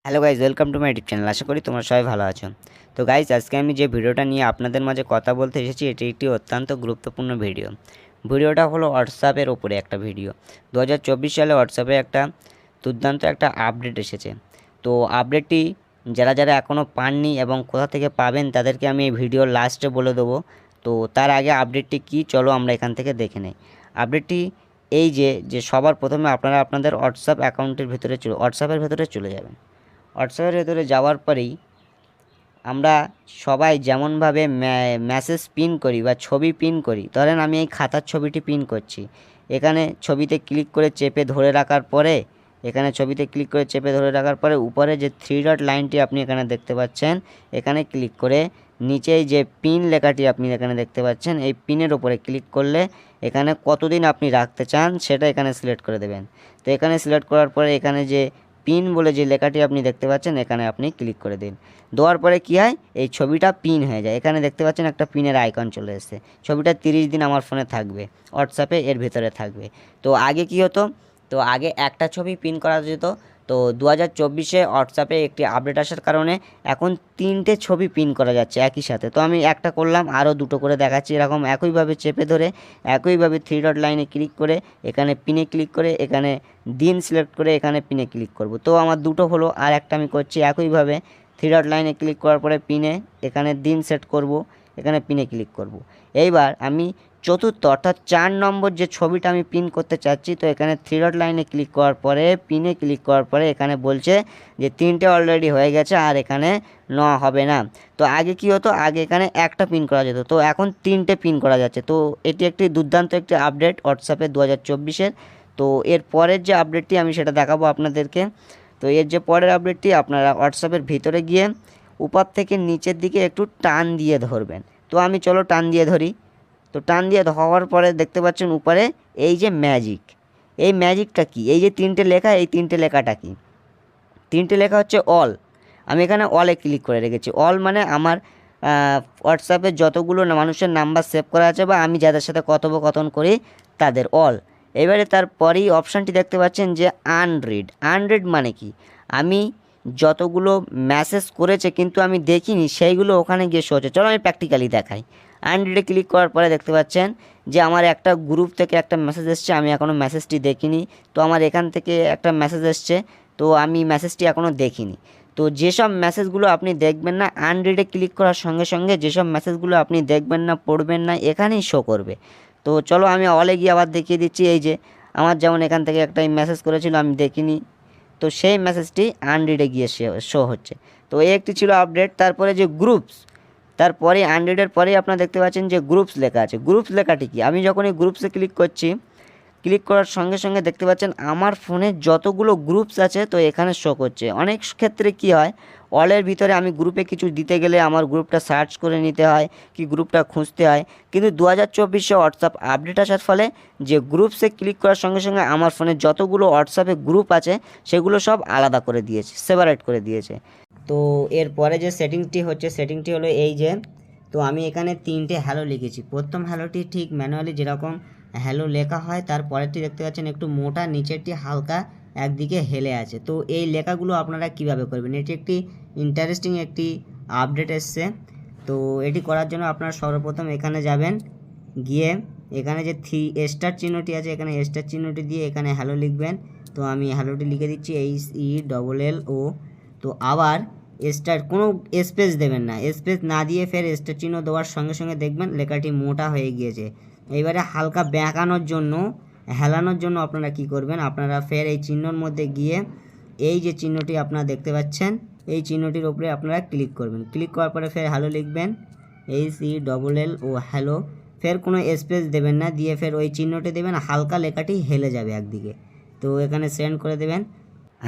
Hello guys, welcome to my YouTube channel. আশা করি তোমরা সবাই ভালো আছো। তো গাইজ, আজকে আমি যে ভিডিওটা নিয়ে আপনাদের মাঝে কথা বলতে এসেছি, এটি একটি অত্যন্ত গুরুত্বপূর্ণ ভিডিওটা হলো হোয়াটসঅ্যাপের ওপরে একটা ভিডিও। 2024 সালে হোয়াটসঅ্যাপে একটা দুর্দান্ত একটা আপডেট এসেছে। তো আপডেটটি যারা এখনও পাননি এবং কোথা থেকে পাবেন তাদেরকে আমি এই ভিডিওর লাস্টে বলে দেবো। তো তার আগে আপডেটটি কী, চলো আমরা এখান থেকে দেখে নেই। আপডেটটি এই যে সবার প্রথমে আপনারা আপনাদের হোয়াটসঅ্যাপের ভেতরে চলে যাবেন। হোয়াটসঅ্যাপের ভেতরে যাওয়ার পরেই আমরা সবাই যেমনভাবে মেসেজ পিন করি বা ছবি পিন করি, ধরেন আমি এই খাতার ছবিটি পিন করছি। এখানে ছবিতে ক্লিক করে চেপে ধরে রাখার পরে উপরে যে 3 ডট লাইনটি আপনি এখানে দেখতে পাচ্ছেন, এখানে ক্লিক করে নিচেই যে পিন লেখাটি আপনি এখানে দেখতে পাচ্ছেন, এই পিনের উপরে ক্লিক করলে এখানে কতদিন আপনি রাখতে চান সেটা এখানে সিলেক্ট করে দেবেন। তো এখানে সিলেক্ট করার পরে এখানে যে পিন বলে যে লেখাটি আপনি দেখতে পাচ্ছেন, এখানে আপনি ক্লিক করে দিন। দেওয়ার পরে কী হয়, এই ছবিটা পিন হয়ে যায়। এখানে দেখতে পাচ্ছেন একটা পিনের আইকন চলে এসেছে। ছবিটা 30 দিন আমার ফোনে থাকবে, হোয়াটসঅ্যাপে এর ভিতরে থাকবে। তো আগে কি হতো, তো আগে একটা ছবি পিন করা যেত। তো 2024-এ হোয়াটসঅ্যাপে একটি আপডেট আসার কারণে এখন 3টে ছবি পিন করা যাচ্ছে একই সাথে। তো আমি একটা করলাম, আরও 2টো করে দেখাচ্ছি। এরকম একইভাবে চেপে ধরে একইভাবে 3 ডট লাইনে ক্লিক করে এখানে পিনে ক্লিক করে এখানে দিন সিলেক্ট করে এখানে পিনে ক্লিক করব। তো আমার 2টো হলো, আর একটা আমি করছি একইভাবে 3 ডট লাইনে ক্লিক করার পরে পিনে এখানে দিন সেট করব, এখানে পিনে ক্লিক করব। এইবার আমি চতুর্থ অর্থাৎ 4 নম্বর যে ছবিটা আমি পিন করতে চাচ্ছি, তো এখানে 3 ডট লাইনে ক্লিক করার পরে পিনে ক্লিক করার পরে এখানে বলছে যে 3টে অলরেডি হয়ে গেছে, আর এখানে নেওয়া হবে না। তো আগে কি হতো, আগে এখানে একটা পিন করা যেত, তো এখন 3টে পিন করা যাচ্ছে। তো এটি একটি দুর্দান্ত একটি আপডেট হোয়াটসঅ্যাপে 2024-এর। তো এর পরের যে আপডেটটি আমি সেটা দেখাবো আপনাদেরকে। তো এর যে পরের আপডেটটি, আপনারা হোয়াটসঅ্যাপের ভিতরে গিয়ে উপর থেকে নিচের দিকে একটু টান দিয়ে ধরবেন। তো আমি চলো টান দিয়ে ধরি। তো টান দিয়ে ধরার পরে দেখতে পাচ্ছেন উপরে এই যে ম্যাজিক, এই ম্যাজিকটা কি, এই যে 3টে লেখা, এই 3টে লেখাটা কি? 3টে লেখা হচ্ছে অল। আমি এখানে অলে ক্লিক করে রেখেছি। অল মানে আমার হোয়াটসঅ্যাপে যতগুলো মানুষের নাম্বার সেভ করা আছে বা আমি যাদের সাথে কথোপকথন করি তাদের অল। এবারে তারপরেই অপশানটি দেখতে পাচ্ছেন যে আনরিড মানে কি, আমি যতগুলো মেসেজ করেছে কিন্তু আমি দেখিনি সেইগুলো ওখানে গিয়ে শো হচ্ছে। চলো আমি প্র্যাকটিক্যালি দেখাই। আনরিডে ক্লিক করার পরে দেখতে পাচ্ছেন যে আমার একটা গ্রুপ থেকে একটা মেসেজ এসছে, আমি এখনও মেসেজটি দেখিনি। তো আমার এখান থেকে একটা মেসেজ এসছে, তো আমি মেসেজটি এখনও দেখিনি। তো যেসব মেসেজগুলো আপনি দেখবেন না, আনরিডে ক্লিক করার সঙ্গে সঙ্গে যেসব মেসেজগুলো আপনি দেখবেন না, পড়বেন না, এখানেই শো করবে। তো চলো আমি অলে গিয়ে আবার দেখিয়ে দিচ্ছি। এই যে আমার যেমন এখান থেকে একটা মেসেজ করেছিল আমি দেখিনি, তো সেই মেসেজটি আনরিডে গিয়ে শো হচ্ছে। তো এই একটি ছিল আপডেট। তারপরে যে গ্রুপস, তারপরে আনরিডের পরেই আপনারা দেখতে পাচ্ছেন যে গ্রুপস লেখা আছে। গ্রুপস লেখাটি কি, আমি যখন এই গ্রুপসে ক্লিক করছি, ক্লিক করার সঙ্গে সঙ্গে দেখতে পাচ্ছেন আমার ফোনে যতগুলো গ্রুপস আছে তো এখানে শো করছে। অনেক ক্ষেত্রে কি হয়, অলের ভিতরে আমি গ্রুপে কিছু দিতে গেলে আমার গ্রুপটা সার্চ করে নিতে হয়, কি গ্রুপটা খুঁজতে হয়। কিন্তু 2024-এ হোয়াটসঅ্যাপ আপডেট আসার ফলে যে গ্রুপসে ক্লিক করার সঙ্গে সঙ্গে আমার ফোনে যতগুলো হোয়াটসঅ্যাপে গ্রুপ আছে সেগুলো সব আলাদা করে দিয়েছে, সেপারেট করে দিয়েছে। তো এরপরে যে সেটিংটি হলো এই যে, তো আমি এখানে 3টে হ্যালো লিখেছি। প্রথম হ্যালোটি ঠিক ম্যানুয়ালি যেরকম হ্যালো লেখা হয়, তারপরেরটি দেখতে পাচ্ছেন একটু মোটা, নিচেরটি হালকা একদিকে হেলে আছে। তো এই লেখাগুলো আপনারা কিভাবে করবেন, এটি একটি ইন্টারেস্টিং একটি আপডেট এসছে। তো এটি করার জন্য আপনারা সর্বপ্রথম এখানে যাবেন, গিয়ে এখানে যে স্টার চিহ্নটি আছে, এখানে স্টার চিহ্নটি দিয়ে এখানে হ্যালো লিখবেন। তো আমি হ্যালোটি লিখে দিচ্ছি HELLO। তো আবার স্টার, কোনো স্পেস দেবেন না, স্পেস না দিয়ে ফের স্টার চিহ্ন দেওয়ার সঙ্গে সঙ্গে দেখবেন লেখাটি মোটা হয়ে গিয়েছে। এবারে হালকা বেঁকানোর জন্য, হেলানোর জন্য আপনারা কি করবেন, আপনারা ফের এই চিহ্নর মধ্যে গিয়ে এই যে চিহ্নটি আপনারা দেখতে পাচ্ছেন, এই চিহ্নটির উপরে আপনারা ক্লিক করবেন। ক্লিক করার পরে ফের হ্যালো লিখবেন, HELLO হ্যালো। ফের কোনো স্পেস দেবেন না, দিয়ে ফের ওই চিহ্নটি দেবেন, হালকা লেখাটি হেলে যাবে একদিকে। তো এখানে সেন্ড করে দেবেন।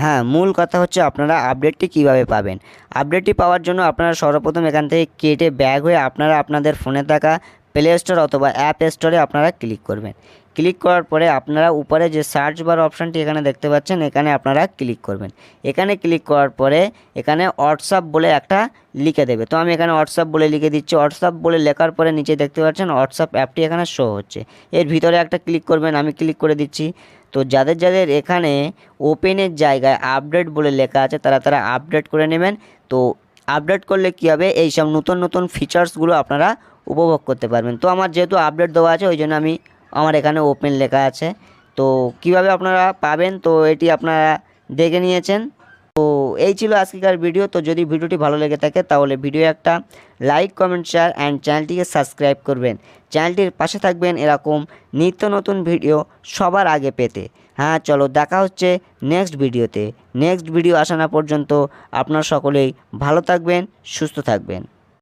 হ্যাঁ, মূল কথা হচ্ছে আপনারা আপডেটটি কিভাবে পাবেন। আপডেটটি পাওয়ার জন্য আপনারা সর্বপ্রথম এখান থেকে কেটে ব্যাক হয়ে আপনারা আপনাদের ফোনে থাকা প্লে স্টোর অথবা অ্যাপ স্টোরে আপনারা ক্লিক করবেন। ক্লিক করার পরে আপনারা উপরে যে সার্চ বার অপশানটি এখানে দেখতে পাচ্ছেন, এখানে আপনারা ক্লিক করবেন। এখানে ক্লিক করার পরে এখানে হোয়াটসঅ্যাপ বলে একটা লিখে দেবে। তো আমি এখানে হোয়াটসঅ্যাপ বলে লিখে দিচ্ছি। হোয়াটসঅ্যাপ বলে লেখার পরে নিচে দেখতে পাচ্ছেন হোয়াটসঅ্যাপ অ্যাপটি এখানে শো হচ্ছে। এর ভিতরে একটা ক্লিক করবেন, আমি ক্লিক করে দিচ্ছি। তো যাদের যাদের এখানে ওপেনের জায়গায় আপডেট বলে লেখা আছে তারা আপডেট করে নেবেন। তো আপডেট করলে কী হবে, এই সব নতুন নতুন ফিচার্সগুলো আপনারা উপভোগ করতে পারবেন। তো আমার যেহেতু আপডেট দেওয়া আছে ওই জন্য আমার এখানে ওপেন লেখা আছে। তো কিভাবে আপনারা পাবেন, তো এটি আপনারা দেখে নিয়েছেন। তো এই ছিল আজকের ভিডিও। তো যদি ভিডিওটি ভালো লেগে থাকে তাহলে ভিডিও একটা লাইক, কমেন্ট, শেয়ার অ্যান্ড চ্যানেলটিকে সাবস্ক্রাইব করবেন। চ্যানেলটির পাশে থাকবেন এরকম নিত্য নতুন ভিডিও সবার আগে পেতে। হ্যাঁ, চলো দেখা হচ্ছে নেক্সট ভিডিওতে। নেক্সট ভিডিও আসা না পর্যন্ত আপনারা সকলেই ভালো থাকবেন, সুস্থ থাকবেন।